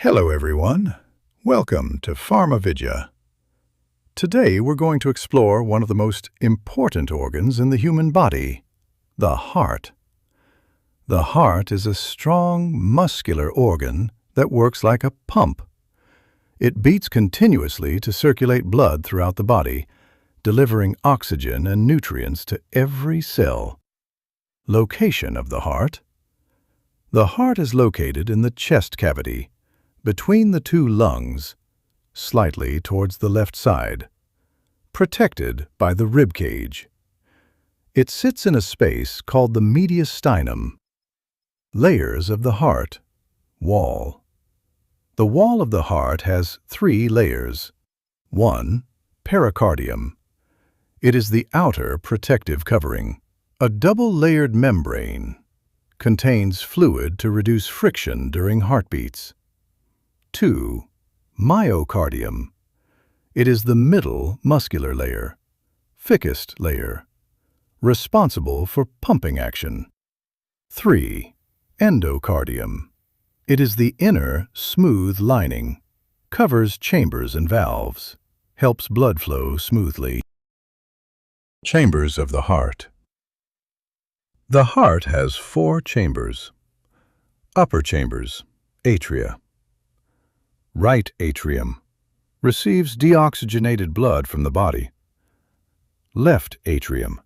Hello everyone, welcome to Pharma Vidya. Today we're going to explore one of the most important organs in the human body, the heart. The heart is a strong, muscular organ that works like a pump. It beats continuously to circulate blood throughout the body, delivering oxygen and nutrients to every cell. Location of the heart. The heart is located in the chest cavity, between the two lungs, slightly towards the left side, protected by the rib cage. It sits in a space called the mediastinum. Layers of the heart. Wall. The wall of the heart has 3 layers. 1. Pericardium. It is the outer protective covering. A double-layered membrane. Contains fluid to reduce friction during heartbeats. 2. Myocardium. It is the middle muscular layer, thickest layer, responsible for pumping action. 3. Endocardium. It is the inner, smooth lining, covers chambers and valves, helps blood flow smoothly. Chambers of the heart. The heart has 4 chambers. Upper chambers, atria. Right atrium receives deoxygenated blood from the body. Left atrium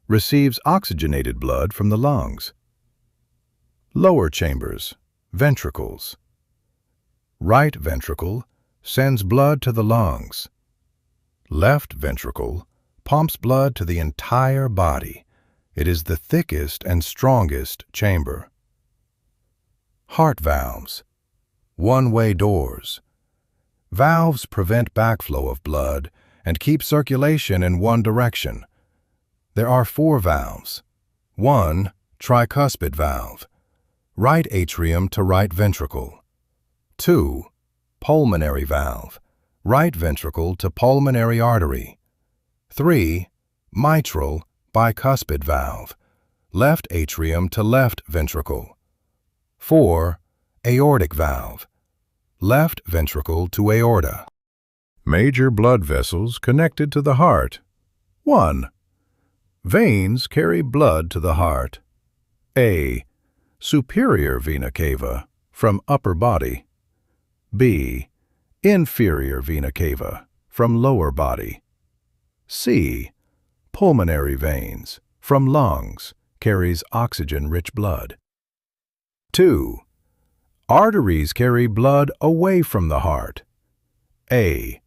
receives oxygenated blood from the lungs. Lower chambers, ventricles. Right ventricle sends blood to the lungs. Left ventricle pumps blood to the entire body. It is the thickest and strongest chamber. Heart valves. One-way doors. Valves prevent backflow of blood and keep circulation in one direction. There are 4 valves. 1. Tricuspid valve. Right atrium to right ventricle. 2. Pulmonary valve. Right ventricle to pulmonary artery. 3. Mitral bicuspid valve. Left atrium to left ventricle. 4. Aortic valve. Left ventricle to aorta. Major blood vessels connected to the heart. 1. Veins carry blood to the heart. A. Superior vena cava, from upper body. B. Inferior vena cava, from lower body. C. Pulmonary veins, from lungs, carries oxygen-rich blood. 2. Arteries carry blood away from the heart. A.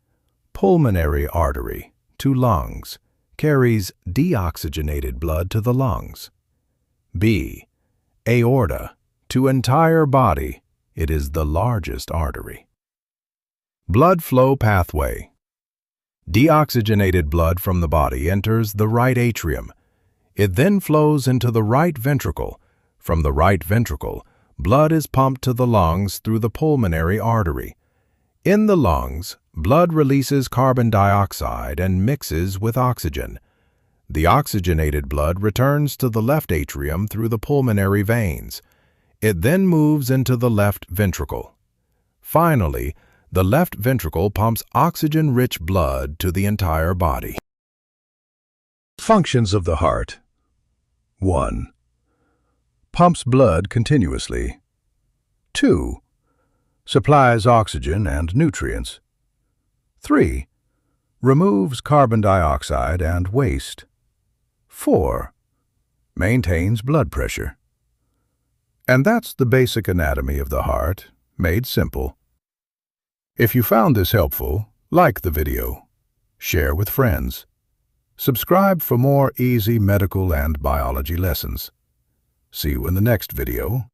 Pulmonary artery, to lungs, carries deoxygenated blood to the lungs. B. Aorta, to entire body, it is the largest artery. Blood flow pathway. Deoxygenated blood from the body enters the right atrium. It then flows into the right ventricle. From the right ventricle, blood is pumped to the lungs through the pulmonary artery. In the lungs, blood releases carbon dioxide and mixes with oxygen. The oxygenated blood returns to the left atrium through the pulmonary veins. It then moves into the left ventricle. Finally, the left ventricle pumps oxygen-rich blood to the entire body. Functions of the heart. 1. Pumps blood continuously. 2. Supplies oxygen and nutrients. 3. Removes carbon dioxide and waste. 4. Maintains blood pressure. And that's the basic anatomy of the heart, made simple. If you found this helpful, like the video, share with friends. Subscribe for more easy medical and biology lessons. See you in the next video.